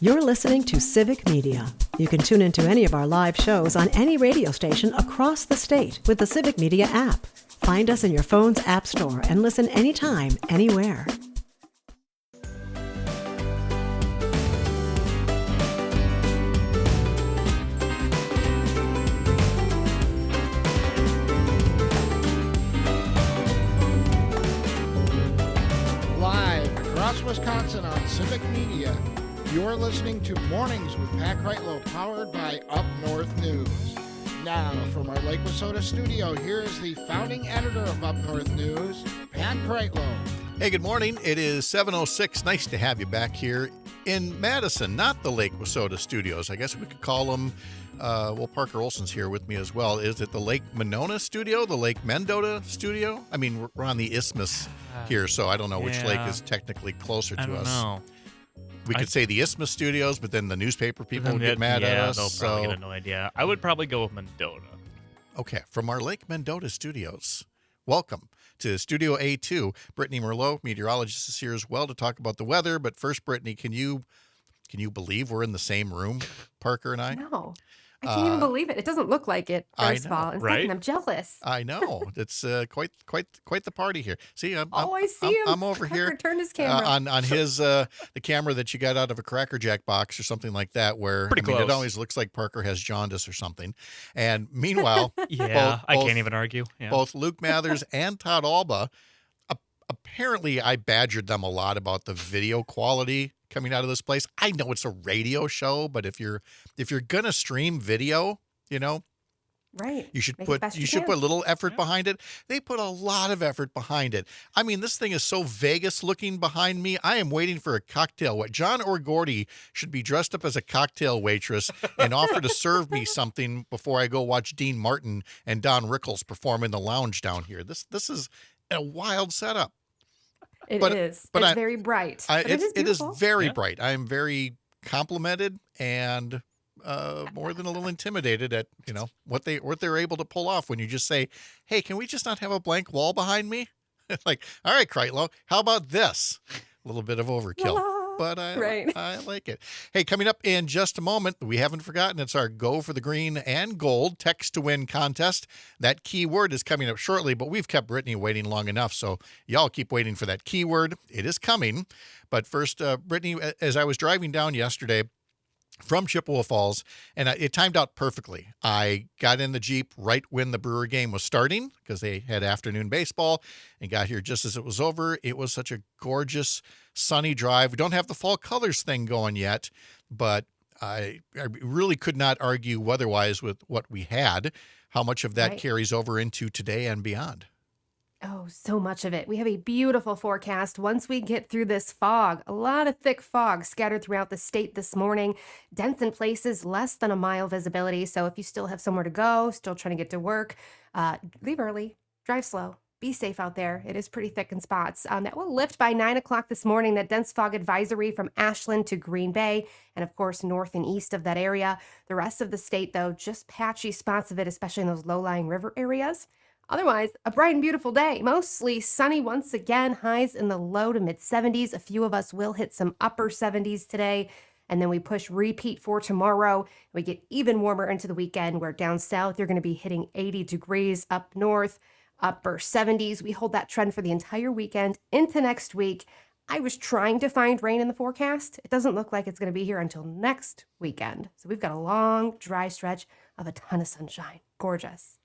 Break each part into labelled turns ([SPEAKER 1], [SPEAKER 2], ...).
[SPEAKER 1] You're listening to Civic Media. You can tune into any of our live shows on any radio station across the state with the Civic Media app. Find us in your phone's app store and listen anytime, anywhere.
[SPEAKER 2] Live across Wisconsin on Civic Media, you're listening to Mornings with Pat Kreitlow, powered by Up North News. Now, from our Lake Wissota studio, here is the founding editor of Up North News, Pat Kreitlow.
[SPEAKER 3] Hey, good morning. It is 7:06. Nice to have you back here in Madison, not the Lake Wissota studios. I guess we could call them, Parker Olson's here with me as well. Is it the Lake Monona studio, the Lake Mendota studio? I mean, we're on the isthmus here, so I don't know which lake is technically closer to us.
[SPEAKER 4] I don't know.
[SPEAKER 3] We could say the Isthmus Studios, but then the newspaper people would get mad at us.
[SPEAKER 4] They'll probably get annoyed. Yeah, I would probably go with Mendota.
[SPEAKER 3] Okay, from our Lake Mendota studios, welcome to Studio A2. Brittany Merlot, meteorologist, is here as well to talk about the weather. But first, Brittany, can you believe we're in the same room, Parker and I?
[SPEAKER 5] No. I can't even believe it. It doesn't look like it, first of all. In fact, I'm jealous.
[SPEAKER 3] I know. It's quite the party here. See,
[SPEAKER 5] I see him.
[SPEAKER 3] I'm over
[SPEAKER 5] Parker
[SPEAKER 3] here.
[SPEAKER 5] turned his camera.
[SPEAKER 3] On his the camera that you got out of a Cracker Jack box or something like that, where it always looks like Parker has jaundice or something. And meanwhile,
[SPEAKER 4] I can't even argue. Yeah.
[SPEAKER 3] Both Luke Mathers and Todd Alba, apparently I badgered them a lot about the video quality coming out of this place. I know it's a radio show, but if you're gonna stream video,
[SPEAKER 5] right,
[SPEAKER 3] you should put a little effort behind it. They put a lot of effort behind it. I mean, this thing is so Vegas looking behind me. I am waiting for a cocktail. What John Orgordy should be dressed up as a cocktail waitress and offer to serve me something before I go watch Dean Martin and Don Rickles perform in the lounge down here. This is a wild setup.
[SPEAKER 5] It is. It's very bright.
[SPEAKER 3] It is very bright. I am very complimented and more than a little intimidated at what they're able to pull off when you just say, "Hey, can we just not have a blank wall behind me?" Like, all right, Kreitlow, how about this? A little bit of overkill. But I like it. Hey, coming up in just a moment, we haven't forgotten, it's our Go for the Green and Gold Text to Win contest. That keyword is coming up shortly, but we've kept Brittany waiting long enough, so y'all keep waiting for that keyword. It is coming. But first, Brittany, as I was driving down yesterday from Chippewa Falls, and it timed out perfectly. I got in the Jeep right when the Brewer game was starting because they had afternoon baseball, and got here just as it was over. It was such a gorgeous, sunny drive. We don't have the fall colors thing going yet, but I really could not argue weather-wise with what we had. How much of that carries over into today and beyond?
[SPEAKER 5] Oh, so much of it. We have a beautiful forecast once we get through this fog. A lot of thick fog scattered throughout the state this morning. Dense in places, less than a mile visibility. So if you still have somewhere to go, still trying to get to work, leave early, drive slow, be safe out there. It is pretty thick in spots. That will lift by 9 o'clock this morning, that dense fog advisory from Ashland to Green Bay, and of course, north and east of that area. The rest of the state, though, just patchy spots of it, especially in those low-lying river areas. Otherwise, a bright and beautiful day. Mostly sunny once again, highs in the low to mid-70s. A few of us will hit some upper 70s today. And then we push repeat for tomorrow. We get even warmer into the weekend, where down south, you're going to be hitting 80 degrees. Up north, upper 70s. We hold that trend for the entire weekend into next week. I was trying to find rain in the forecast. It doesn't look like it's going to be here until next weekend. So we've got a long, dry stretch of a ton of sunshine. Gorgeous.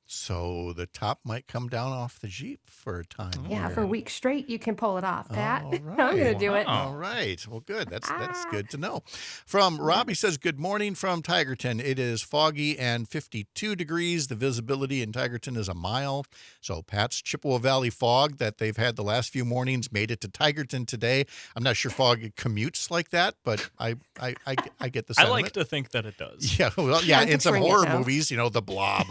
[SPEAKER 3] So the top might come down off the Jeep for a time.
[SPEAKER 5] Yeah, for a week straight, you can pull it off, Pat.
[SPEAKER 3] All right.
[SPEAKER 5] I'm going to do it.
[SPEAKER 3] All right. Well, good. That's good to know. From Robbie says, good morning from Tigerton. It is foggy and 52 degrees. The visibility in Tigerton is a mile. So Pat's Chippewa Valley fog that they've had the last few mornings made it to Tigerton today. I'm not sure fog commutes like that, but I get the sentiment.
[SPEAKER 4] I like to think that it does.
[SPEAKER 3] Yeah, well, yeah, in some horror movies, the blob,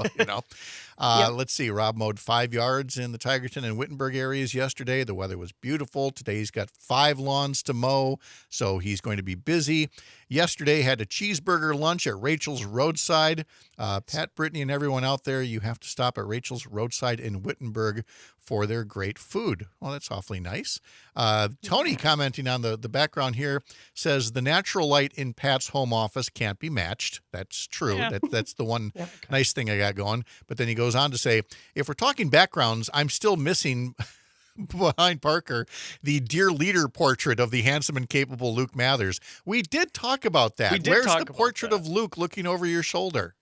[SPEAKER 3] Let's see. Rob mowed 5 yards in the Tigerton and Wittenberg areas yesterday. The weather was beautiful. Today he's got 5 lawns to mow, so he's going to be busy. Yesterday had a cheeseburger lunch at Rachel's Roadside. Pat, Brittany, and everyone out there, you have to stop at Rachel's Roadside in Wittenberg for their great food. Well, that's awfully nice. Tony commenting on the background here says the natural light in Pat's home office can't be matched. That's true.
[SPEAKER 4] Yeah.
[SPEAKER 3] That's the one
[SPEAKER 5] Yep.
[SPEAKER 3] nice thing I got going. But then he goes on to say, if we're talking backgrounds, I'm still missing behind Parker the dear leader portrait of the handsome and capable Luke Mathers. We did talk about that.
[SPEAKER 4] We did
[SPEAKER 3] Where's
[SPEAKER 4] talk
[SPEAKER 3] the
[SPEAKER 4] about
[SPEAKER 3] portrait
[SPEAKER 4] that.
[SPEAKER 3] of Luke looking over your shoulder?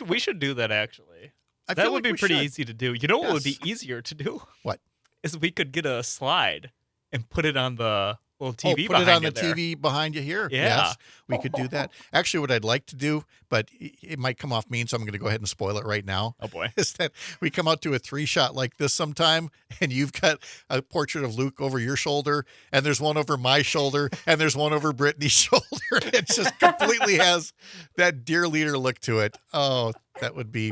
[SPEAKER 4] We should do that, actually.
[SPEAKER 3] I
[SPEAKER 4] That
[SPEAKER 3] feel
[SPEAKER 4] would
[SPEAKER 3] like
[SPEAKER 4] be
[SPEAKER 3] we
[SPEAKER 4] pretty
[SPEAKER 3] should.
[SPEAKER 4] easy to do. You know what would
[SPEAKER 3] Yes.
[SPEAKER 4] be easier to do?
[SPEAKER 3] What?
[SPEAKER 4] Is we could get a slide and put it on the little TV
[SPEAKER 3] put it
[SPEAKER 4] behind
[SPEAKER 3] on
[SPEAKER 4] you
[SPEAKER 3] the
[SPEAKER 4] there.
[SPEAKER 3] TV behind you here.
[SPEAKER 4] Yeah.
[SPEAKER 3] Yes, we could do that. Actually, what I'd like to do, but it might come off mean, so I'm going to go ahead and spoil it right now.
[SPEAKER 4] Oh, boy.
[SPEAKER 3] Is that we come out to a 3-shot like this sometime, and you've got a portrait of Luke over your shoulder, and there's one over my shoulder, and there's one over Brittany's shoulder. It just completely has that dear leader look to it. Oh, that would be.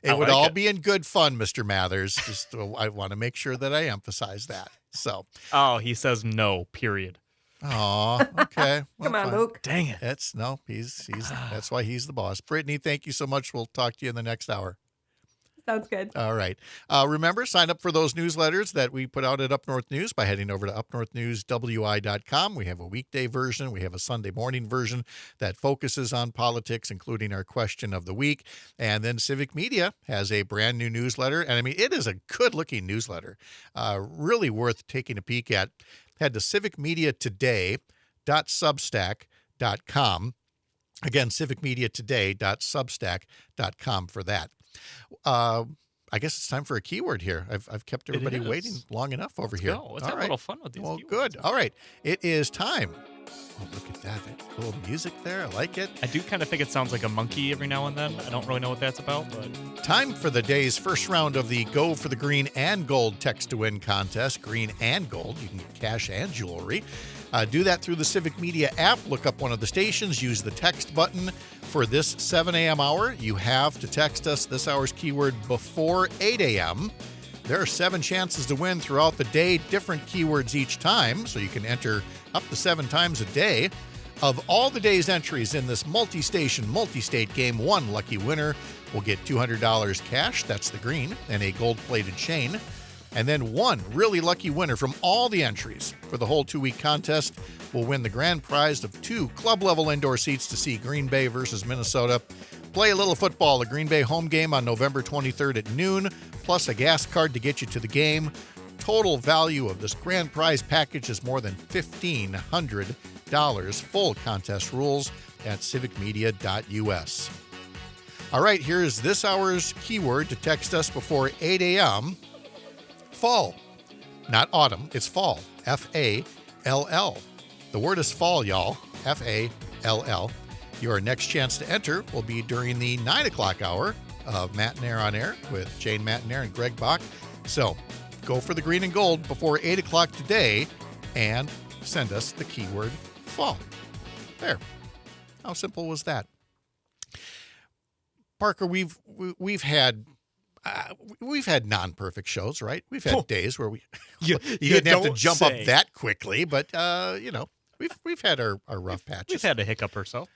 [SPEAKER 3] It
[SPEAKER 4] I
[SPEAKER 3] would
[SPEAKER 4] like
[SPEAKER 3] all
[SPEAKER 4] it.
[SPEAKER 3] be in good fun, Mr. Mathers. Just I want to make sure that I emphasize that. So,
[SPEAKER 4] Oh, he says no, period.
[SPEAKER 3] oh, okay. Well,
[SPEAKER 5] Come on,
[SPEAKER 3] fine.
[SPEAKER 5] Luke.
[SPEAKER 4] Dang it.
[SPEAKER 3] He's that's why he's the boss. Brittany, thank you so much. We'll talk to you in the next hour.
[SPEAKER 5] Sounds good.
[SPEAKER 3] All right. Remember, sign up for those newsletters that we put out at Up North News by heading over to upnorthnewswi.com. We have a weekday version. We have a Sunday morning version that focuses on politics, including our question of the week. And then Civic Media has a brand new newsletter. And I mean, it is a good-looking newsletter. Really worth taking a peek at. Head to civicmediatoday.substack.com. Again, civicmediatoday.substack.com for that. I guess it's time for a keyword here. I've kept everybody
[SPEAKER 4] is.
[SPEAKER 3] waiting long enough over here.
[SPEAKER 4] Go. Let's
[SPEAKER 3] All
[SPEAKER 4] have a
[SPEAKER 3] right.
[SPEAKER 4] little fun with these
[SPEAKER 3] Well,
[SPEAKER 4] keywords.
[SPEAKER 3] good. All right. It is time. Oh, look at that. That little music there. I like it.
[SPEAKER 4] I do kind of think it sounds like a monkey every now and then. I don't really know what that's about, but
[SPEAKER 3] Time for the day's first round of the Go for the Green and Gold Text to Win contest. Green and gold. You can get cash and jewelry. Do that through the Civic Media app. Look up one of the stations. Use the text button. For this 7 a.m. hour, you have to text us this hour's keyword before 8 a.m. There are 7 chances to win throughout the day, different keywords each time, so you can enter up to 7 times a day. Of all the day's entries in this multi-station, multi-state game, one lucky winner will get $200 cash, that's the green, and a gold-plated chain. And then one really lucky winner from all the entries for the whole 2-week contest will win the grand prize of 2 club-level indoor seats to see Green Bay versus Minnesota. Play a little football, the Green Bay home game on November 23rd at noon, plus a gas card to get you to the game. Total value of this grand prize package is more than $1,500. Full contest rules at civicmedia.us. All right, here's this hour's keyword to text us before 8 a.m. Fall. Not autumn, it's fall. F-A-L-L. The word is fall, y'all. F-A-L-L. Your next chance to enter will be during the 9 o'clock hour of Matt and Air on Air with Jane Mattinair and Greg Bach. So go for the green and gold before 8 o'clock today and send us the keyword fall. There. How simple was that? Parker, we've had non-perfect shows, right? We've had days where you didn't have to jump up that quickly, but we've had our rough patches.
[SPEAKER 4] we've had a hiccup or so.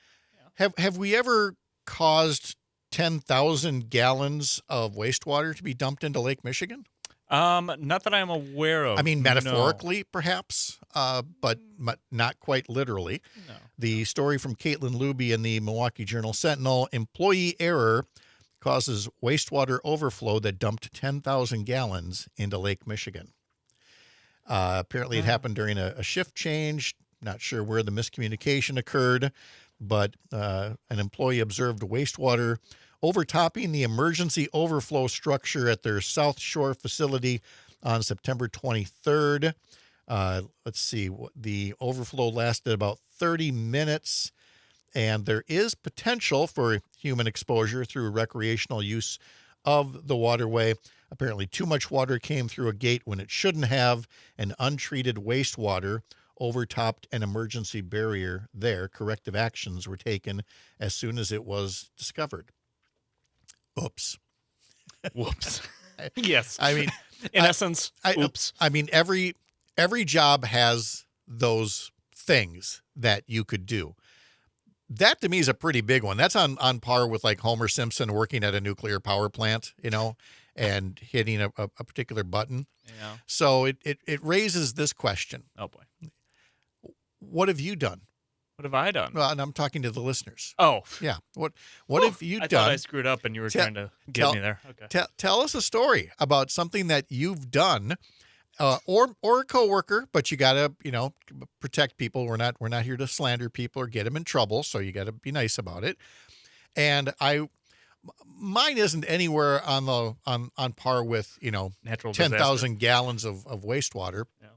[SPEAKER 3] Have we ever caused 10,000 gallons of wastewater to be dumped into Lake Michigan?
[SPEAKER 4] Not that I'm aware of.
[SPEAKER 3] I mean,
[SPEAKER 4] no.
[SPEAKER 3] metaphorically, perhaps, but not quite literally.
[SPEAKER 4] No.
[SPEAKER 3] The story from Caitlin Luby in the Milwaukee Journal Sentinel: employee error causes wastewater overflow that dumped 10,000 gallons into Lake Michigan. Apparently, it happened during a shift change. Not sure where the miscommunication occurred, but an employee observed wastewater overtopping the emergency overflow structure at their South Shore facility on September 23rd. Let's see, the overflow lasted about 30 minutes, and there is potential for human exposure through recreational use of the waterway. Apparently, too much water came through a gate when it shouldn't have, and untreated wastewater overtopped an emergency barrier there. Corrective actions were taken as soon as it was discovered. Oops.
[SPEAKER 4] Whoops. Yes.
[SPEAKER 3] I mean,
[SPEAKER 4] in essence, oops.
[SPEAKER 3] I mean, every job has those things that you could do. That to me is a pretty big one. That's on par with like Homer Simpson working at a nuclear power plant, you know, and hitting a particular button.
[SPEAKER 4] Yeah.
[SPEAKER 3] So it raises this question.
[SPEAKER 4] Oh boy.
[SPEAKER 3] What have you done?
[SPEAKER 4] What have I done?
[SPEAKER 3] Well, and I'm talking to the listeners.
[SPEAKER 4] Oh.
[SPEAKER 3] Yeah. What have you
[SPEAKER 4] I
[SPEAKER 3] done?
[SPEAKER 4] thought I screwed up and you were trying to get me there. Okay.
[SPEAKER 3] Tell us a story about something that you've done, or a coworker, but you got to, protect people. We're not here to slander people or get them in trouble. So you got to be nice about it. And mine isn't anywhere on par with,
[SPEAKER 4] Natural
[SPEAKER 3] 10,000 gallons of wastewater.
[SPEAKER 4] Yeah.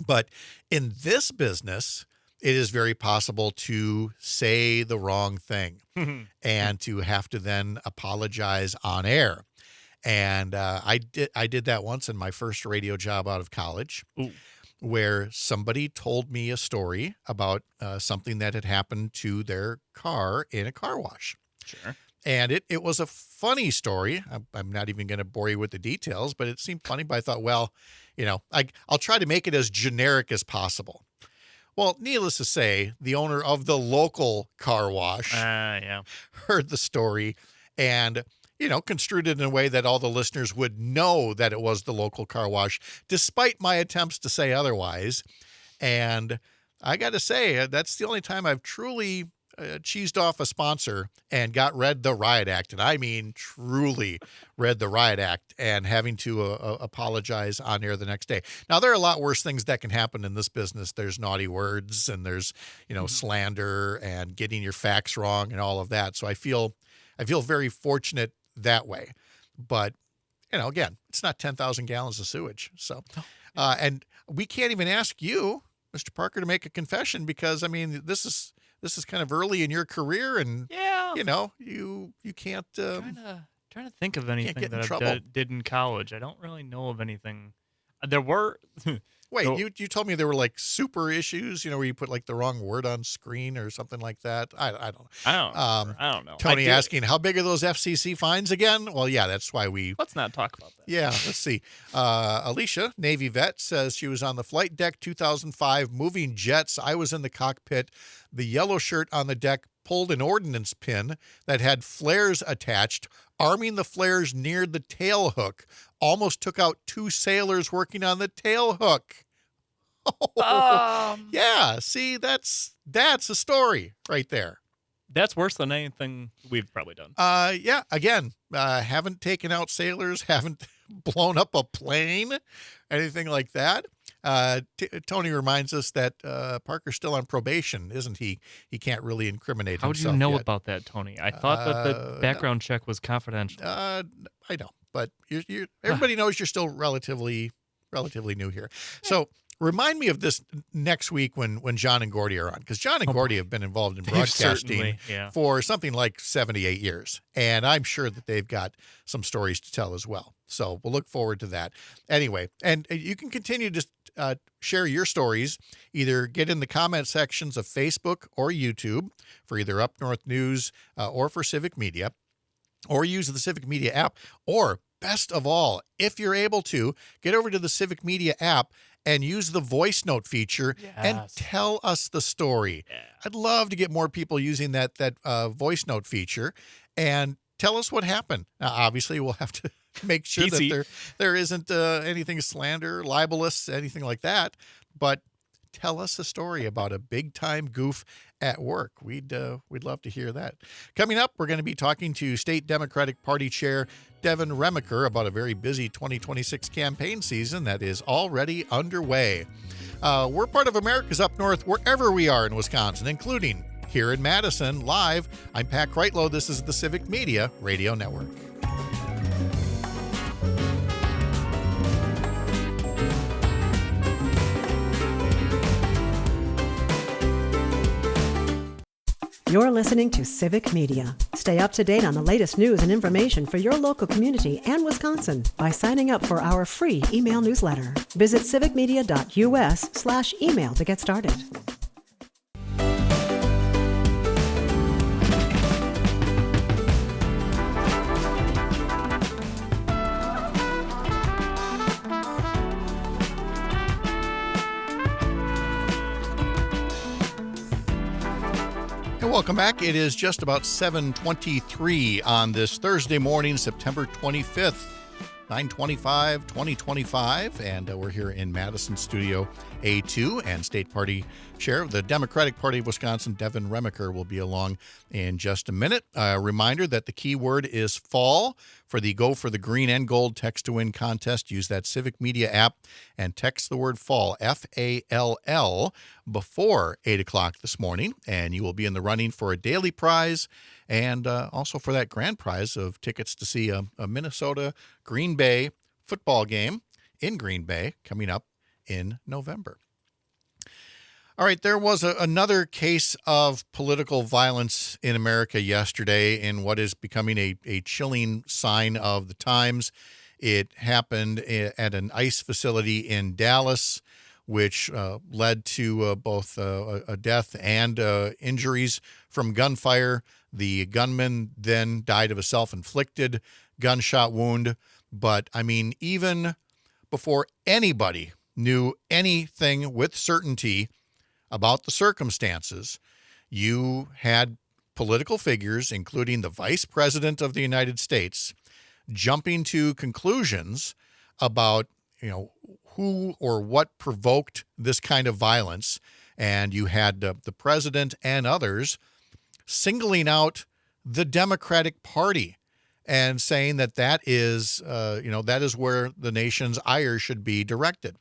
[SPEAKER 3] But in this business, it is very possible to say the wrong thing and to have to then apologize on air. And I did that once in my first radio job out of college.
[SPEAKER 4] Ooh.
[SPEAKER 3] Where somebody told me a story about something that had happened to their car in a car wash.
[SPEAKER 4] Sure.
[SPEAKER 3] And it was a funny story. I'm not even going to bore you with the details, but it seemed funny. But I thought, well, I'll try to make it as generic as possible. Well, needless to say, the owner of the local car wash heard the story and, construed it in a way that all the listeners would know that it was the local car wash, despite my attempts to say otherwise. And I got to say, that's the only time I've truly cheesed off a sponsor and read the riot act. And I mean, truly read the riot act and having to apologize on air the next day. Now, there are a lot worse things that can happen in this business. There's naughty words and there's, slander and getting your facts wrong and all of that. So I feel very fortunate that way. But, again, it's not 10,000 gallons of sewage. So, and we can't even ask you, Mr. Parker, to make a confession because, I mean, this is kind of early in your career, and you can't.
[SPEAKER 4] Trying to think of anything that I did in college. I don't really know of anything. There were.
[SPEAKER 3] Wait, you told me there were like super issues, where you put like the wrong word on screen or something like that. I don't know.
[SPEAKER 4] I don't know.
[SPEAKER 3] Tony asking, how big are those FCC fines again? Well, yeah, that's why we.
[SPEAKER 4] Let's not talk about that.
[SPEAKER 3] Yeah, let's see. Alicia, Navy vet, says she was on the flight deck 2005 moving jets. I was in the cockpit. The yellow shirt on the deck pulled an ordnance pin that had flares attached, arming the flares near the tail hook. Almost took out 2 sailors working on the tail hook. Yeah, see, that's a story right there.
[SPEAKER 4] That's worse than anything we've probably done.
[SPEAKER 3] Yeah, again, haven't taken out sailors, haven't blown up a plane, anything like that. Tony reminds us that Parker's still on probation, isn't he? He can't really incriminate himself.
[SPEAKER 4] How do you know
[SPEAKER 3] yet.
[SPEAKER 4] about that, Tony? I thought that the background check was confidential.
[SPEAKER 3] I know, but everybody knows you're still relatively new here. So remind me of this next week when John and Gordy are on, because John and Gordy have been involved in broadcasting for something like 78 years, and I'm sure that they've got some stories to tell as well. So we'll look forward to that. Anyway, and you can continue to share your stories. Either get in the comment sections of Facebook or YouTube for either Up North News or for Civic Media, or use the Civic Media app, or best of all, if you're able to, get over to the Civic Media app and use the voice note feature and tell us the story. Yeah. I'd love to get more people using that voice note feature and tell us what happened. Now, obviously, we'll have to make sure that there isn't anything slander, libelous, anything like that. But tell us a story about a big-time goof at work. We'd love to hear that. Coming up, we're going to be talking to State Democratic Party Chair Devin Remiker about a very busy 2026 campaign season that is already underway. We're part of America's Up North wherever we are in Wisconsin, including here in Madison, live. I'm Pat Kreitlow. This is the Civic Media Radio Network.
[SPEAKER 1] You're listening to Civic Media. Stay up to date on the latest news and information for your local community and Wisconsin by signing up for our free email newsletter. Visit civicmedia.us/email to get started.
[SPEAKER 3] Welcome back. It is just about 7:23 on this Thursday morning, September 25th. 9/25/2025, and we're here in Madison Studio A2, and State Party Chair of the Democratic Party of Wisconsin, Devin Remiker, will be along in just a minute. A reminder that the key word is fall for the Go for the Green and Gold Text to Win contest. Use that Civic Media app and text the word fall, F-A-L-L, before 8 o'clock this morning, and you will be in the running for a daily prize and also for that grand prize of tickets to see a Minnesota Green Bay football game in Green Bay coming up in November. All right, there was another case of political violence in America yesterday in what is becoming a chilling sign of the times. It happened at an ICE facility in Dallas, which led to both a death and injuries from gunfire. The gunman then died of a self-inflicted gunshot wound. But, I mean, even before anybody knew anything with certainty about the circumstances, you had political figures, including the Vice President of the United States, jumping to conclusions about, who or what provoked this kind of violence. And you had the president and others singling out the Democratic Party and saying that is where the nation's ire should be directed,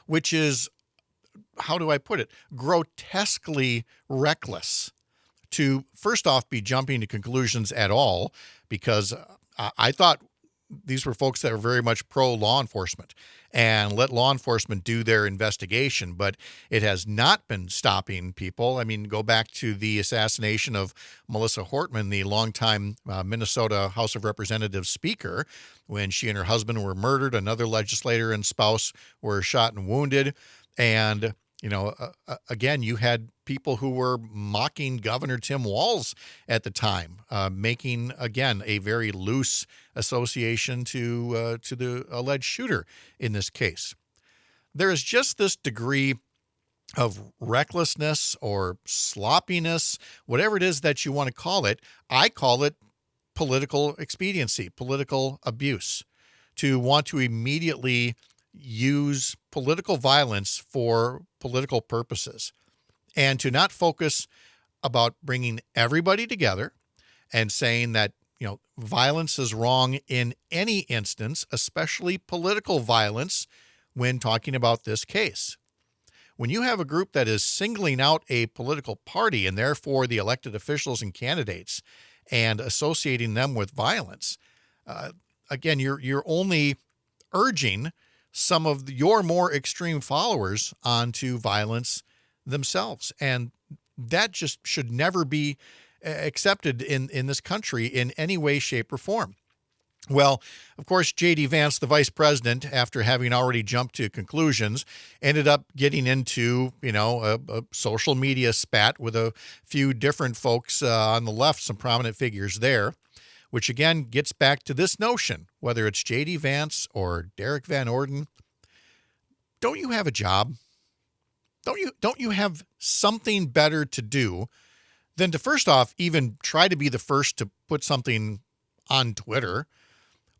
[SPEAKER 3] which is, how do I put it, grotesquely reckless to, first off, be jumping to conclusions at all, because I thought these were folks that are very much pro-law enforcement and let law enforcement do their investigation, but it has not been stopping people. I mean, go back to the assassination of Melissa Hortman, the longtime Minnesota House of Representatives Speaker, when she and her husband were murdered. Another legislator and spouse were shot and wounded. And again, you had people who were mocking Governor Tim Walz at the time, making, again, a very loose association to the alleged shooter in this case. There is just this degree of recklessness or sloppiness, whatever it is that you want to call it. I call it political expediency, political abuse, to want to immediately use political violence for political purposes, and to not focus about bringing everybody together and saying that, violence is wrong in any instance, especially political violence, when talking about this case. When you have a group that is singling out a political party and therefore the elected officials and candidates and associating them with violence, again, you're only urging some of your more extreme followers onto violence themselves. And that just should never be accepted in this country in any way, shape, or form. Well, of course, J.D. Vance, the vice president, after having already jumped to conclusions, ended up getting into, a social media spat with a few different folks on the left, some prominent figures there, which again gets back to this notion, whether it's J.D. Vance or Derek Van Orden, don't you have a job? Don't you have something better to do than to, first off, even try to be the first to put something on Twitter?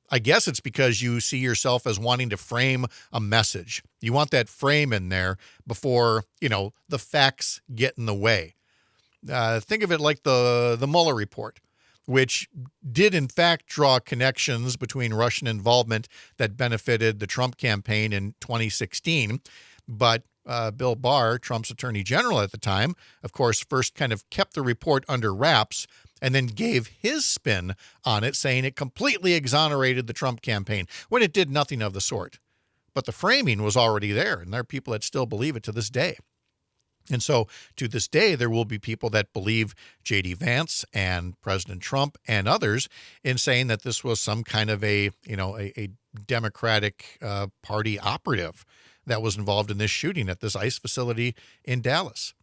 [SPEAKER 3] I guess it's because you see yourself as wanting to frame a message. You want that frame in there before, the facts get in the way. Think of it like the Mueller report, which did in fact draw connections between Russian involvement that benefited the Trump campaign in 2016. But Bill Barr, Trump's attorney general at the time, of course, first kind of kept the report under wraps and then gave his spin on it, saying it completely exonerated the Trump campaign, when it did nothing of the sort. But the framing was already there, and there are people that still believe it to this day. And so to this day, there will be people that believe J.D. Vance and President Trump and others in saying that this was some kind of a Democratic Party operative that was involved in this shooting at this ICE facility in Dallas.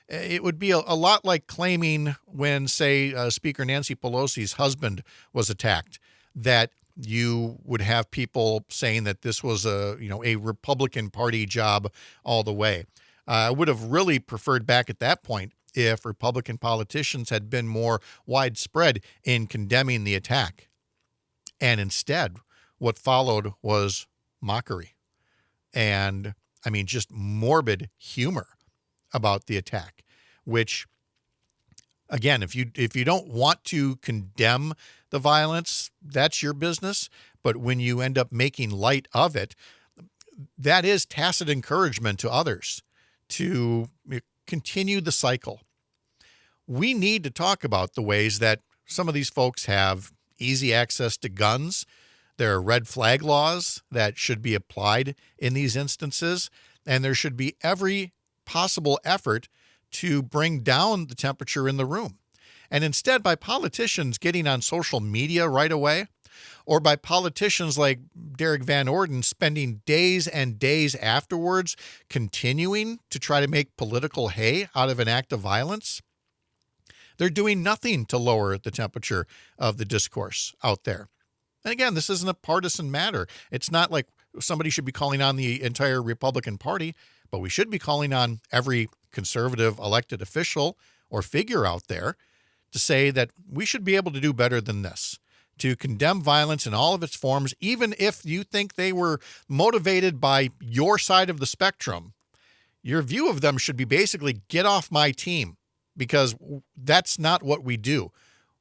[SPEAKER 3] It would be a lot like claiming when, say, Speaker Nancy Pelosi's husband was attacked, that you would have people saying that this was a Republican Party job all the way. I would have really preferred back at that point if Republican politicians had been more widespread in condemning the attack. And instead, what followed was mockery and, I mean, just morbid humor about the attack, which, again, if you don't want to condemn the violence, that's your business. But when you end up making light of it, that is tacit encouragement to others to continue the cycle. We need to talk about the ways that some of these folks have easy access to guns. There are red flag laws that should be applied in these instances, and there should be every possible effort to bring down the temperature in the room. And instead, by politicians getting on social media right away, or by politicians like Derek Van Orden spending days and days afterwards continuing to try to make political hay out of an act of violence, they're doing nothing to lower the temperature of the discourse out there. And again, this isn't a partisan matter. It's not like somebody should be calling on the entire Republican Party, but we should be calling on every conservative elected official or figure out there to say that we should be able to do better than this, to condemn violence in all of its forms, even if you think they were motivated by your side of the spectrum. Your view of them should be basically, get off my team, because that's not what we do.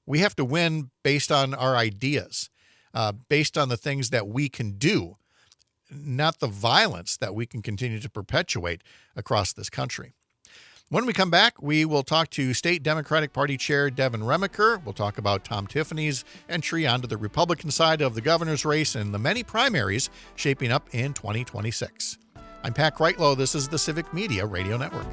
[SPEAKER 3] We have to win based on our ideas, based on the things that we can do, not the violence that we can continue to perpetuate across this country. When we come back, we will talk to State Democratic Party Chair Devin Remiker. We'll talk about Tom Tiffany's entry onto the Republican side of the governor's race and the many primaries shaping up in 2026. I'm Pat Kreitlow. This is the Civic Media Radio Network.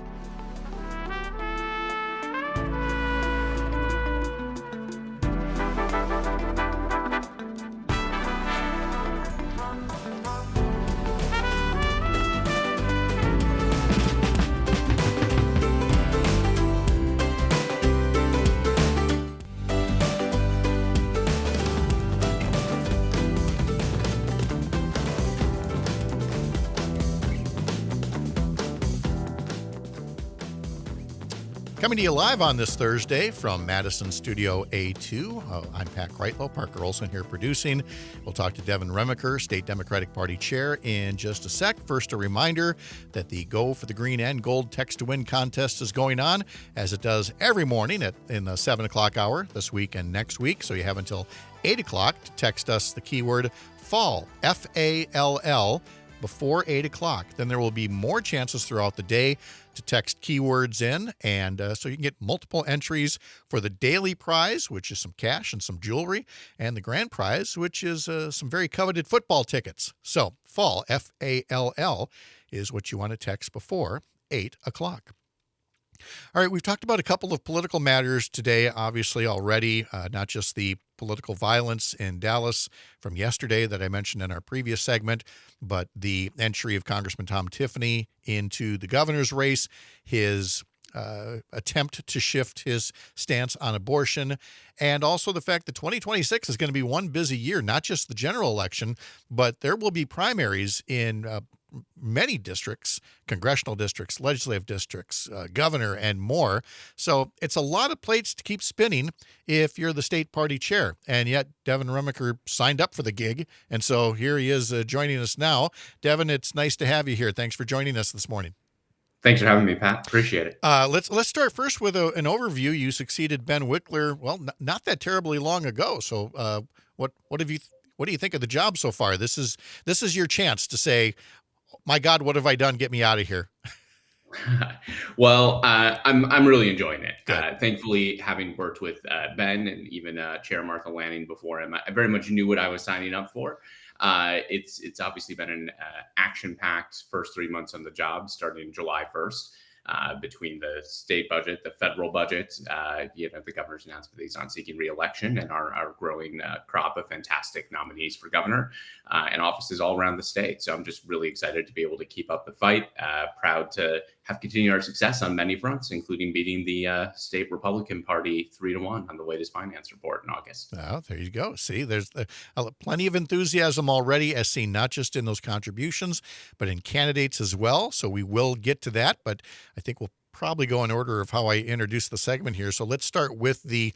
[SPEAKER 3] Coming to you live on this Thursday from Madison Studio A2. I'm Pat Kreitlow, Parker Olson here producing. We'll talk to Devin Remiker, State Democratic Party Chair, in just a sec. First, a reminder that the Go for the Green and Gold Text to Win contest is going on, as it does every morning in the 7 o'clock hour this week and next week. So you have until 8 o'clock to text us the keyword FALL, F-A-L-L, before 8 o'clock. Then there will be more chances throughout the day to text keywords in, and so you can get multiple entries for the daily prize, which is some cash and some jewelry, and the grand prize, which is some very coveted football tickets. So FALL, F-A-L-L, is what you want to text before 8 o'clock. All right, we've talked about a couple of political matters today, obviously, already, not just the political violence in Dallas from yesterday that I mentioned in our previous segment, but the entry of Congressman Tom Tiffany into the governor's race, his attempt to shift his stance on abortion, and also the fact that 2026 is going to be one busy year, not just the general election, but there will be primaries in many districts, congressional districts, legislative districts, governor, and more. So it's a lot of plates to keep spinning if you're the state party chair. And yet Devin Remiker signed up for the gig. And so here he is joining us now. Devin, it's nice to have you here. Thanks for joining us this morning.
[SPEAKER 6] Thanks for having me, Pat. Appreciate it.
[SPEAKER 3] Let's start first with an overview. You succeeded Ben Wickler, well, not that terribly long ago. So what do you think of the job so far? This is your chance to say, my God, what have I done? Get me out of here.
[SPEAKER 6] Well, I'm really enjoying it. Thankfully, having worked with Ben and even Chair Martha Lanning before him, I very much knew what I was signing up for. It's obviously been an action-packed first 3 months on the job, starting July 1st. Between the state budget, the federal budget, the governor's announcement that he's not seeking re-election, and our growing crop of fantastic nominees for governor and offices all around the state. So I'm just really excited to be able to keep up the fight. Proud to have continued our success on many fronts, including beating the state Republican Party 3-1 on the latest finance report in August.
[SPEAKER 3] Oh, there you go. See, there's plenty of enthusiasm already, as seen not just in those contributions, but in candidates as well. So we will get to that, but I think we'll probably go in order of how I introduce the segment here. So let's start with the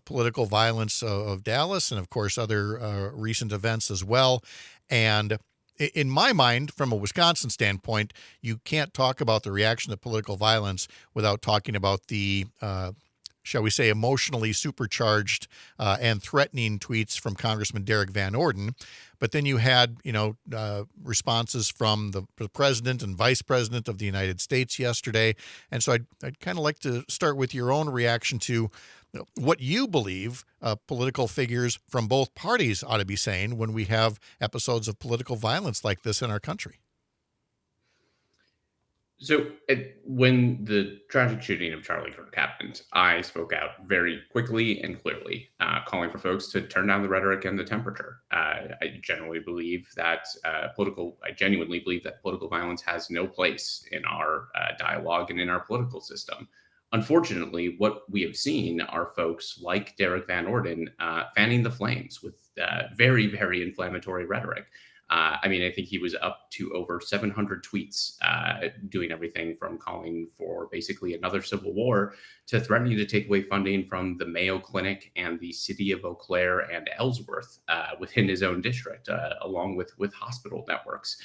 [SPEAKER 3] political violence of Dallas and, of course, other recent events as well. And in my mind, from a Wisconsin standpoint, you can't talk about the reaction to political violence without talking about the shall we say, emotionally supercharged and threatening tweets from Congressman Derek Van Orden. But then you had, responses from the president and vice president of the United States yesterday. And so I'd kind of like to start with your own reaction to what you believe political figures from both parties ought to be saying when we have episodes of political violence like this in our country.
[SPEAKER 6] So when the tragic shooting of Charlie Kirk happened, I spoke out very quickly and clearly, calling for folks to turn down the rhetoric and the temperature. I genuinely believe that political violence has no place in our dialogue and in our political system. Unfortunately, what we have seen are folks like Derek Van Orden fanning the flames with very, very inflammatory rhetoric. I think he was up to over 700 tweets, doing everything from calling for basically another civil war to threatening to take away funding from the Mayo Clinic and the city of Eau Claire and Ellsworth within his own district, along with hospital networks.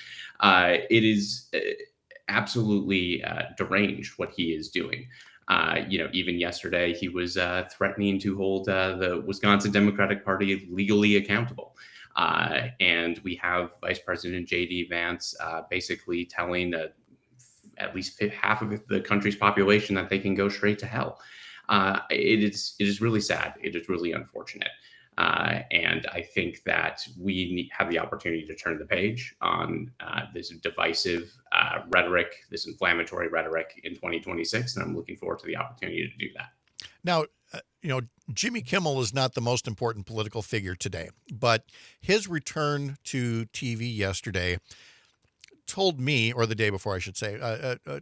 [SPEAKER 6] It is absolutely deranged what he is doing. Even yesterday, he was threatening to hold the Wisconsin Democratic Party legally accountable. And we have Vice President J.D. Vance basically telling at least half of the country's population that they can go straight to hell. It is really sad. It is really unfortunate. And I think that we have the opportunity to turn the page on this divisive rhetoric, this inflammatory rhetoric in 2026. And I'm looking forward to the opportunity to do that.
[SPEAKER 3] Now, Jimmy Kimmel is not the most important political figure today, but his return to TV yesterday told me, or the day before, I should say,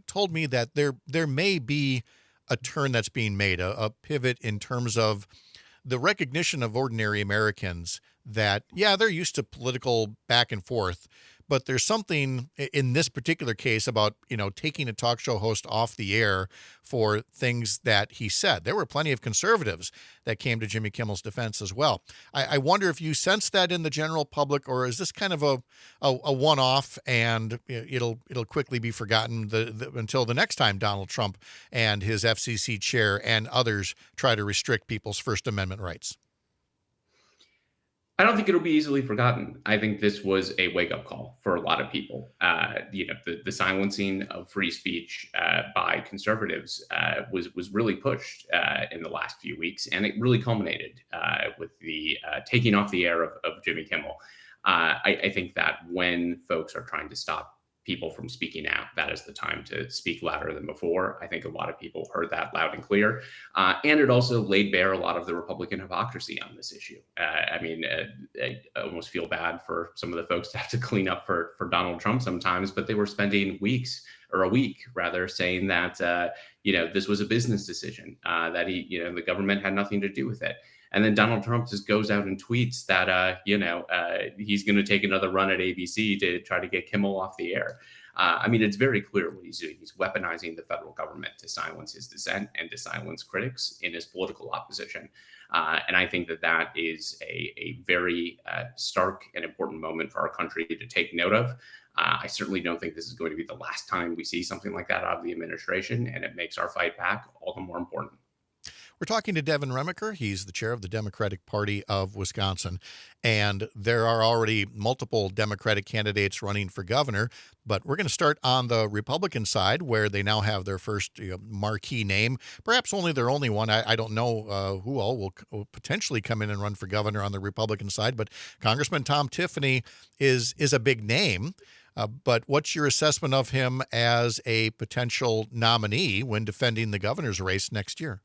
[SPEAKER 3] told me that there may be a turn that's being made, a pivot in terms of the recognition of ordinary Americans that, yeah, they're used to political back and forth, but there's something in this particular case about, taking a talk show host off the air for things that he said. There were plenty of conservatives that came to Jimmy Kimmel's defense as well. I wonder if you sense that in the general public, or is this kind of a one-off and it'll quickly be forgotten until the next time Donald Trump and his FCC chair and others try to restrict people's First Amendment rights?
[SPEAKER 6] I don't think it'll be easily forgotten. I think this was a wake-up call for a lot of people. The silencing of free speech by conservatives was really pushed in the last few weeks, and it really culminated with the taking off the air of Jimmy Kimmel. I think that when folks are trying to stop people from speaking out, that is the time to speak louder than before. I think a lot of people heard that loud and clear. And it also laid bare a lot of the Republican hypocrisy on this issue. I almost feel bad for some of the folks to have to clean up for Donald Trump sometimes, but they were spending a week rather, saying that, this was a business decision, that the government had nothing to do with it. And then Donald Trump just goes out and tweets that, he's going to take another run at ABC to try to get Kimmel off the air. It's very clear what he's doing. He's weaponizing the federal government to silence his dissent and to silence critics in his political opposition. And I think that is a very stark and important moment for our country to take note of. I certainly don't think this is going to be the last time we see something like that out of the administration, and it makes our fight back all the more important.
[SPEAKER 3] We're talking to Devin Remiker. He's the chair of the Democratic Party of Wisconsin, and there are already multiple Democratic candidates running for governor, but we're going to start on the Republican side, where they now have their first marquee name, perhaps only their only one. I don't know who all will potentially come in and run for governor on the Republican side, but Congressman Tom Tiffany is a big name. But what's your assessment of him as a potential nominee when defending the governor's race next year?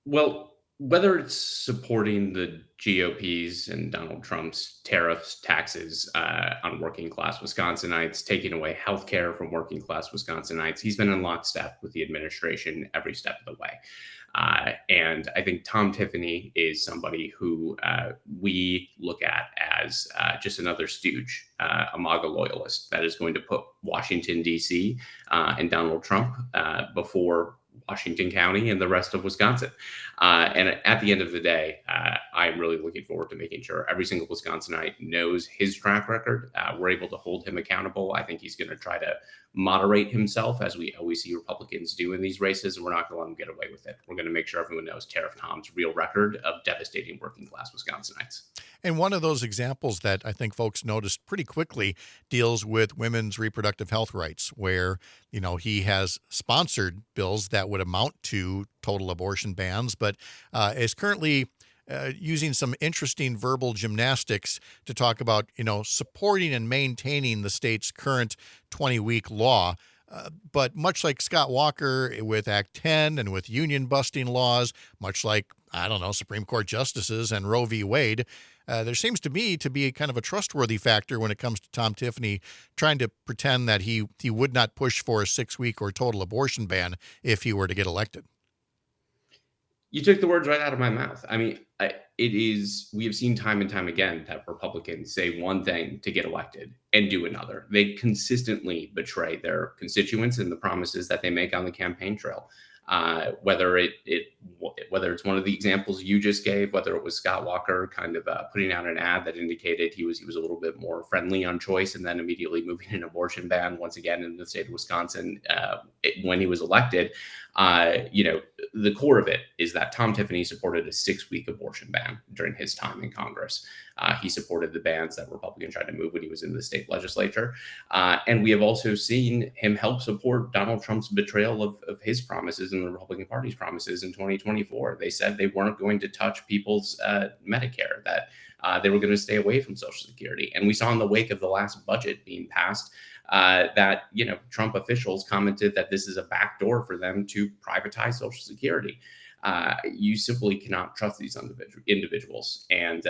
[SPEAKER 6] Well, Whether it's supporting the GOP's and Donald Trump's tariffs, taxes on working class Wisconsinites, taking away health care from working class Wisconsinites, he's been in lockstep with the administration every step of the way. And I think Tom Tiffany is somebody who we look at as just another stooge, a MAGA loyalist that is going to put Washington, D.C. And Donald Trump before Washington County and the rest of Wisconsin. And at the end of the day, I'm really looking forward to making sure every single Wisconsinite knows his track record. We're able to hold him accountable. I think he's going to try to moderate himself, as we always see Republicans do in these races, and we're not going to let him get away with it. We're going to make sure everyone knows Tariff Tom's real record of devastating working class Wisconsinites.
[SPEAKER 3] And one of those examples that I think folks noticed pretty quickly deals with women's reproductive health rights, where, he has sponsored bills that would amount to total abortion bans, but is currently using some interesting verbal gymnastics to talk about, supporting and maintaining the state's current 20-week law. But much like Scott Walker with Act 10 and with union busting laws, much like, Supreme Court justices and Roe v. Wade, there seems to me to be kind of a trustworthy factor when it comes to Tom Tiffany trying to pretend that he would not push for a 6-week or total abortion ban if he were to get elected.
[SPEAKER 6] You took the words right out of my mouth. I mean, we have seen time and time again that Republicans say one thing to get elected and do another. They consistently betray their constituents and the promises that they make on the campaign trail. Whether it's one of the examples you just gave, whether it was Scott Walker kind of putting out an ad that indicated he was a little bit more friendly on choice, and then immediately moving an abortion ban once again in the state of Wisconsin when he was elected. The core of it is that Tom Tiffany supported a 6-week abortion ban during his time in Congress. He supported the bans that Republicans tried to move when he was in the state legislature. And we have also seen him help support Donald Trump's betrayal of his promises and the Republican Party's promises in 2024. They said they weren't going to touch people's Medicare, that they were going to stay away from Social Security. And we saw in the wake of the last budget being passed that Trump officials commented that this is a backdoor for them to privatize Social Security. You simply cannot trust these individuals, and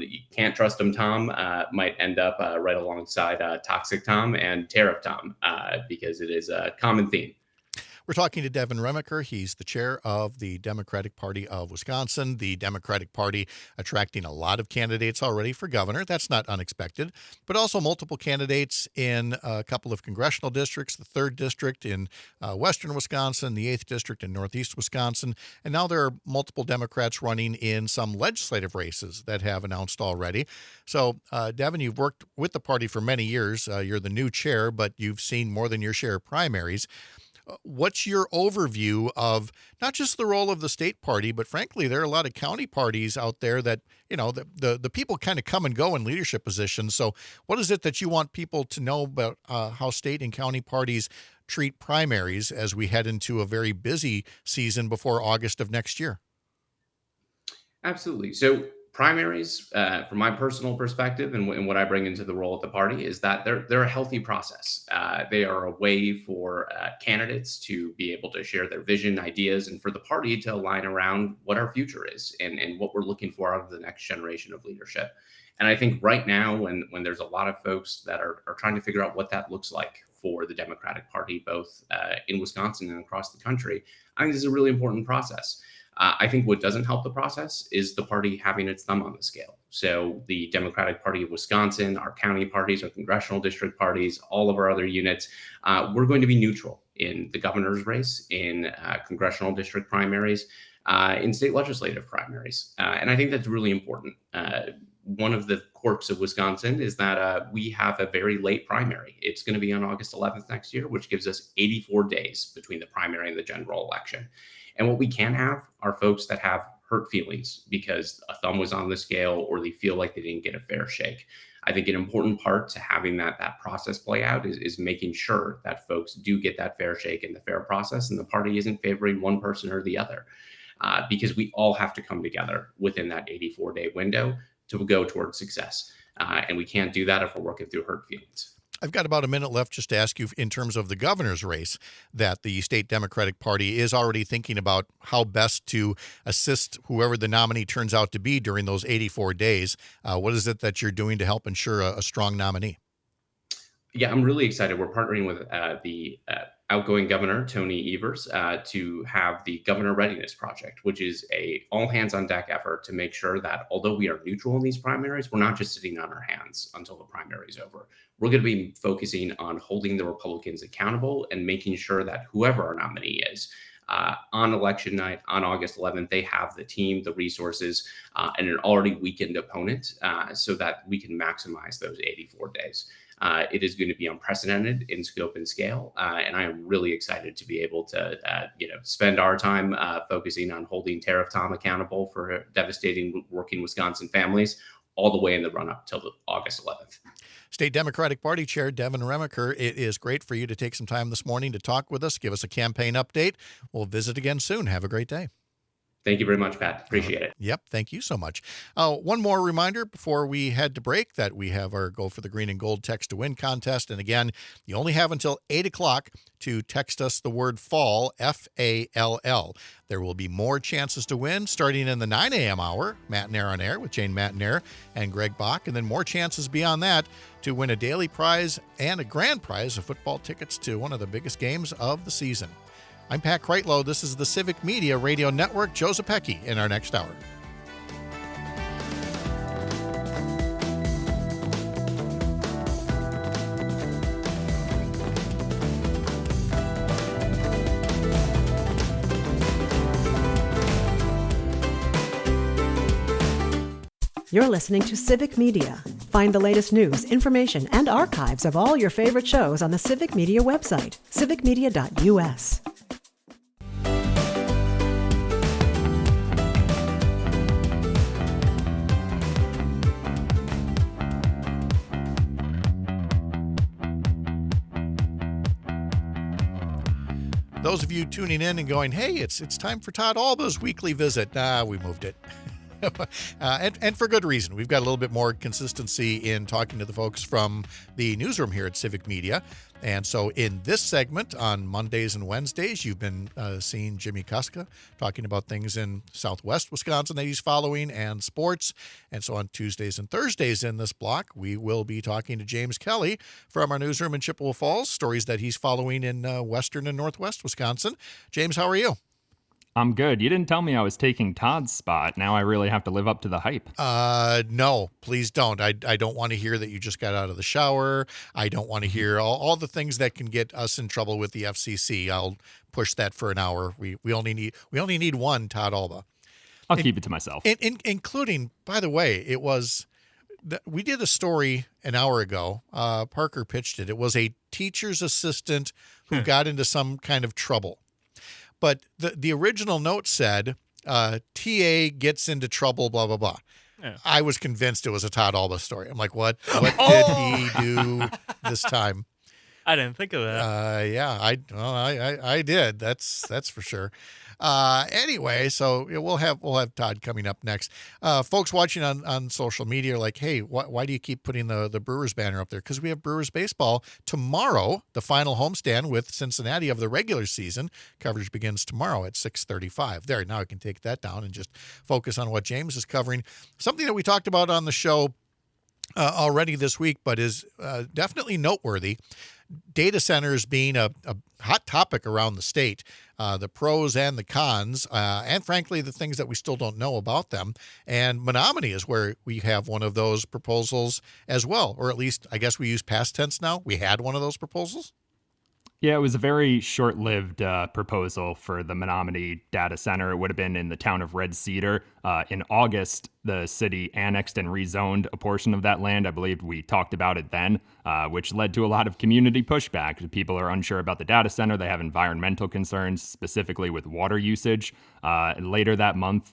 [SPEAKER 6] you can't trust them. Tom might end up right alongside Toxic Tom and Tariff Tom because it is a common theme.
[SPEAKER 3] We're talking to Devin Remiker. He's the chair of the Democratic Party of Wisconsin. The Democratic Party attracting a lot of candidates already for governor. That's not unexpected, but also multiple candidates in a couple of congressional districts, the 3rd District in western Wisconsin, the 8th District in northeast Wisconsin. And now there are multiple Democrats running in some legislative races that have announced already. So, Devin, you've worked with the party for many years. You're the new chair, but you've seen more than your share of primaries. What's your overview of not just the role of the state party, but frankly, there are a lot of county parties out there that, the people kind of come and go in leadership positions. So what is it that you want people to know about how state and county parties treat primaries as we head into a very busy season before August of next year?
[SPEAKER 6] Absolutely. So primaries, from my personal perspective and what I bring into the role at the party, is that they're a healthy process. They are a way for candidates to be able to share their vision, ideas, and for the party to align around what our future is and what we're looking for out of the next generation of leadership. And I think right now, when there's a lot of folks that are trying to figure out what that looks like for the Democratic Party, both in Wisconsin and across the country, I think this is a really important process. I think what doesn't help the process is the party having its thumb on the scale. So the Democratic Party of Wisconsin, our county parties, our congressional district parties, all of our other units, we're going to be neutral in the governor's race, in congressional district primaries, in state legislative primaries. And I think that's really important. One of the quirks of Wisconsin is that we have a very late primary. It's going to be on August 11th next year, which gives us 84 days between the primary and the general election. And what we can have are folks that have hurt feelings because a thumb was on the scale or they feel like they didn't get a fair shake. I think an important part to having that process play out is making sure that folks do get that fair shake in the fair process and the party isn't favoring one person or the other. Because we all have to come together within that 84-day window to go towards success. And we can't do that if we're working through hurt feelings.
[SPEAKER 3] I've got about a minute left just to ask you in terms of the governor's race that the state Democratic Party is already thinking about how best to assist whoever the nominee turns out to be during those 84 days. What is it that you're doing to help ensure a strong nominee?
[SPEAKER 6] Yeah, I'm really excited. We're partnering with the outgoing governor, Tony Evers, to have the Governor Readiness Project, which is a all hands on deck effort to make sure that although we are neutral in these primaries, we're not just sitting on our hands until the primary is over. We're going to be focusing on holding the Republicans accountable and making sure that whoever our nominee is, on election night, on August 11th, they have the team, the resources, and an already weakened opponent so that we can maximize those 84 days. It is going to be unprecedented in scope and scale, and I am really excited to be able to, spend our time focusing on holding Tariff Tom accountable for devastating working Wisconsin families, all the way in the run-up till August 11th.
[SPEAKER 3] State Democratic Party Chair Devin Remiker, it is great for you to take some time this morning to talk with us, give us a campaign update. We'll visit again soon. Have a great day.
[SPEAKER 6] Thank you very much, Pat. Appreciate it.
[SPEAKER 3] Yep. Thank you so much. One more reminder before we head to break that we have our Go for the Green and Gold Text to Win contest. And again, you only have until 8 o'clock to text us the word FALL, F-A-L-L. There will be more chances to win starting in the 9 a.m. hour, Matt Nair on Air with Jane Matt and Greg Bach. And then more chances beyond that to win a daily prize and a grand prize of football tickets to one of the biggest games of the season. I'm Pat Kreitlow. This is the Civic Media Radio Network. Joe Zepecki in our next hour.
[SPEAKER 1] You're listening to Civic Media. Find the latest news, information, and archives of all your favorite shows on the Civic Media website, civicmedia.us.
[SPEAKER 3] Those of you tuning in and going, hey, it's time for Todd Alba's weekly visit. We moved it. And for good reason. We've got a little bit more consistency in talking to the folks from the newsroom here at Civic Media. And so in this segment on Mondays and Wednesdays, you've been seeing Jimmy Kuska talking about things in Southwest Wisconsin that he's following and sports. And so on Tuesdays and Thursdays in this block, we will be talking to James Kelly from our newsroom in Chippewa Falls, stories that he's following in Western and Northwest Wisconsin. James, how are you?
[SPEAKER 7] I'm good. You didn't tell me I was taking Todd's spot. Now I really have to live up to the hype.
[SPEAKER 3] No, please don't. I don't want to hear that you just got out of the shower. I don't want to hear all the things that can get us in trouble with the FCC. I'll push that for an hour. We only need one Todd Alba.
[SPEAKER 7] I'll keep it to myself.
[SPEAKER 3] Including, by the way, we did a story an hour ago. Parker pitched it. It was a teacher's assistant who got into some kind of trouble. But the original note said, TA gets into trouble, blah, blah, blah. Yeah. I was convinced it was a Todd Alba story. I'm like, what did he do this time?
[SPEAKER 4] I didn't think of that.
[SPEAKER 3] Yeah, I did. That's for sure. Anyway, so we'll have Todd coming up next. Folks watching on social media are like, hey, why do you keep putting the Brewers banner up there? Because we have Brewers baseball tomorrow, the final homestand with Cincinnati of the regular season. Coverage begins tomorrow at 6:35. There, now I can take that down and just focus on what James is covering. Something that we talked about on the show already this week, but is definitely noteworthy. Data centers being a hot topic around the state, the pros and the cons, and frankly, the things that we still don't know about them. And Menominee is where we have one of those proposals as well, or at least I guess we use past tense now. We had one of those proposals.
[SPEAKER 7] Yeah, it was a very short-lived proposal for the Menominee data center. It would have been in the town of Red Cedar. In August, the city annexed and rezoned a portion of that land. I believe we talked about it then, which led to a lot of community pushback. People are unsure about the data center. They have environmental concerns, specifically with water usage. Later that month,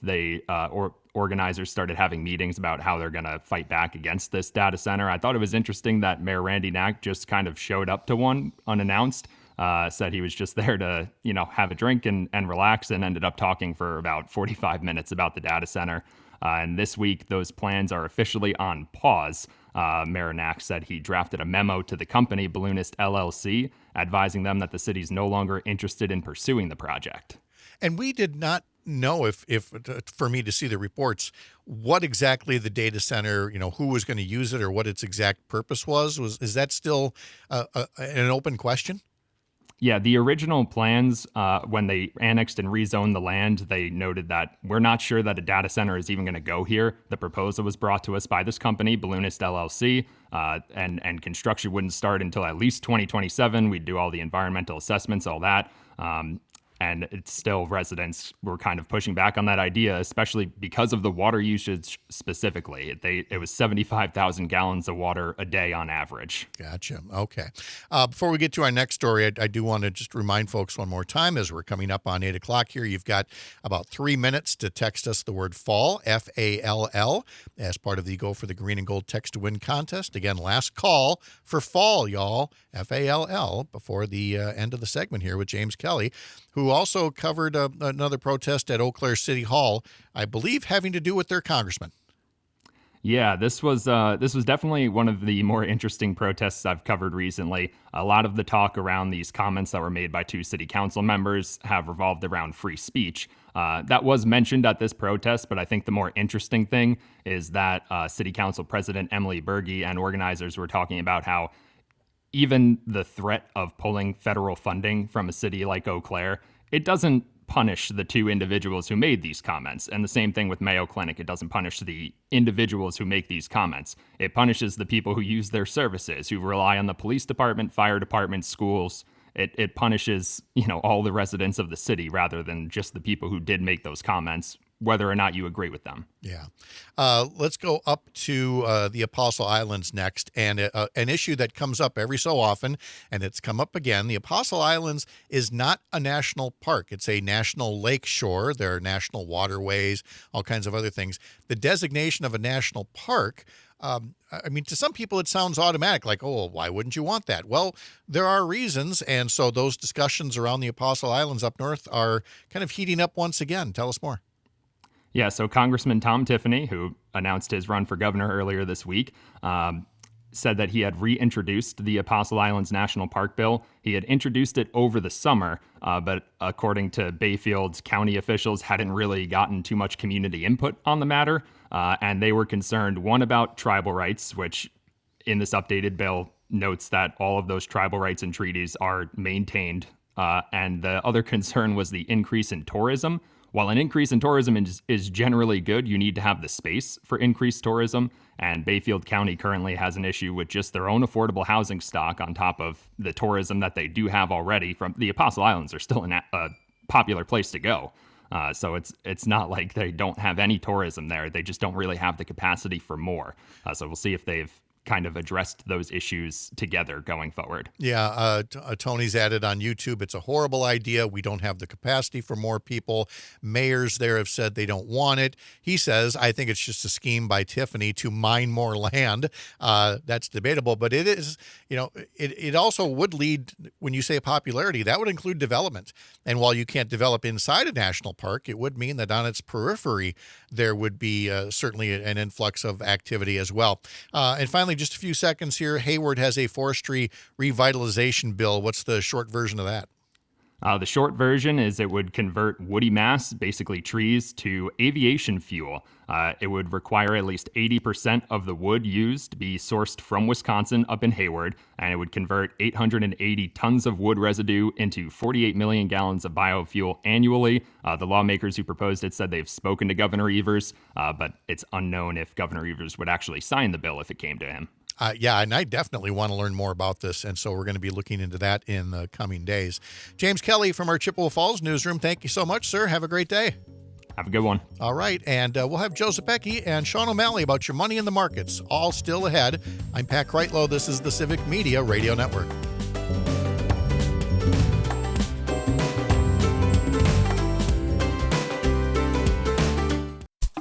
[SPEAKER 7] organizers started having meetings about how they're going to fight back against this data center. I thought it was interesting that Mayor Randy Knack just kind of showed up to one unannounced, said he was just there to, have a drink and relax, and ended up talking for about 45 minutes about the data center. And this week, those plans are officially on pause. Marinac said he drafted a memo to the company, Balloonist LLC, advising them that the city's no longer interested in pursuing the project.
[SPEAKER 3] And we did not know if for me to see the reports, what exactly the data center, who was going to use it or what its exact purpose was. Is that still an open question?
[SPEAKER 7] Yeah, the original plans, when they annexed and rezoned the land, they noted that we're not sure that a data center is even going to go here. The proposal was brought to us by this company, Balloonist LLC, and construction wouldn't start until at least 2027. We'd do all the environmental assessments, all that. And it's still, residents were kind of pushing back on that idea, especially because of the water usage specifically. It was 75,000 gallons of water a day on average.
[SPEAKER 3] Gotcha. Okay. Before we get to our next story, I do want to just remind folks one more time as we're coming up on 8 o'clock here, you've got about 3 minutes to text us the word FALL, F-A-L-L, as part of the Go for the Green and Gold Text to Win contest. Again, last call for FALL, y'all, F-A-L-L, before the end of the segment here with James Kelly, who also covered another protest at Eau Claire City Hall, I believe having to do with their congressman.
[SPEAKER 7] Yeah, this was definitely one of the more interesting protests I've covered recently. A lot of the talk around these comments that were made by 2 city council members have revolved around free speech. That was mentioned at this protest, but I think the more interesting thing is that City Council President Emily Berge and organizers were talking about how even the threat of pulling federal funding from a city like Eau Claire, it doesn't punish the 2 individuals who made these comments. And the same thing with Mayo Clinic. It doesn't punish the individuals who make these comments. It punishes the people who use their services, who rely on the police department, fire department, schools. It punishes, all the residents of the city rather than just the people who did make those comments, whether or not you agree with them.
[SPEAKER 3] Yeah. Let's go up to the Apostle Islands next, and an issue that comes up every so often, and it's come up again. The Apostle Islands is not a national park. It's a national lake shore. There are national waterways, all kinds of other things. The designation of a national park, to some people it sounds automatic, like, oh, why wouldn't you want that? Well, there are reasons, and so those discussions around the Apostle Islands up north are kind of heating up once again. Tell us more.
[SPEAKER 7] Yeah, so Congressman Tom Tiffany, who announced his run for governor earlier this week, said that he had reintroduced the Apostle Islands National Park bill. He had introduced it over the summer, but according to Bayfield's county officials, hadn't really gotten too much community input on the matter, and they were concerned, one, about tribal rights, which in this updated bill notes that all of those tribal rights and treaties are maintained, and the other concern was the increase in tourism. While an increase in tourism is generally good, you need to have the space for increased tourism, and Bayfield County currently has an issue with just their own affordable housing stock on top of the tourism that they do have already. From the Apostle Islands are still a popular place to go, so it's not like they don't have any tourism there. They just don't really have the capacity for more. So we'll see if they've kind of addressed those issues together going forward.
[SPEAKER 3] Yeah, Tony's added on YouTube, it's a horrible idea. We don't have the capacity for more people. Mayors there have said they don't want it. He says, I think it's just a scheme by Tiffany to mine more land. That's debatable, but it is, it also would lead, when you say popularity, that would include development. And while you can't develop inside a national park, it would mean that on its periphery, there would be certainly an influx of activity as well. And finally, just a few seconds here. Hayward has a forestry revitalization bill. What's the short version of that?
[SPEAKER 7] The short version is it would convert woody mass, basically trees, to aviation fuel. It would require at least 80% of the wood used to be sourced from Wisconsin up in Hayward, and it would convert 880 tons of wood residue into 48 million gallons of biofuel annually. The lawmakers who proposed it said they've spoken to Governor Evers, but it's unknown if Governor Evers would actually sign the bill if it came to him.
[SPEAKER 3] Yeah, and I definitely want to learn more about this, and so we're going to be looking into that in the coming days. James Kelly from our Chippewa Falls newsroom, thank you so much, sir. Have a great day.
[SPEAKER 7] Have a good one.
[SPEAKER 3] All right, and we'll have Joe Zepecki and Sean O'Malley about your money in the markets, all still ahead. I'm Pat Kreitlow. This is the Civic Media Radio Network.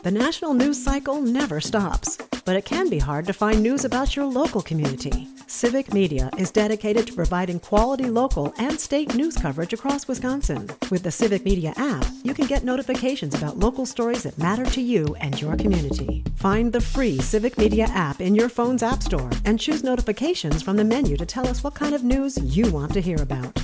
[SPEAKER 1] The national news cycle never stops. but it can be hard to find news about your local community. Civic Media is dedicated to providing quality local and state news coverage across Wisconsin. With the Civic Media app, you can get notifications about local stories that matter to you and your community. Find the free Civic Media app in your phone's app store and choose notifications from the menu to tell us what kind of news you want to hear about.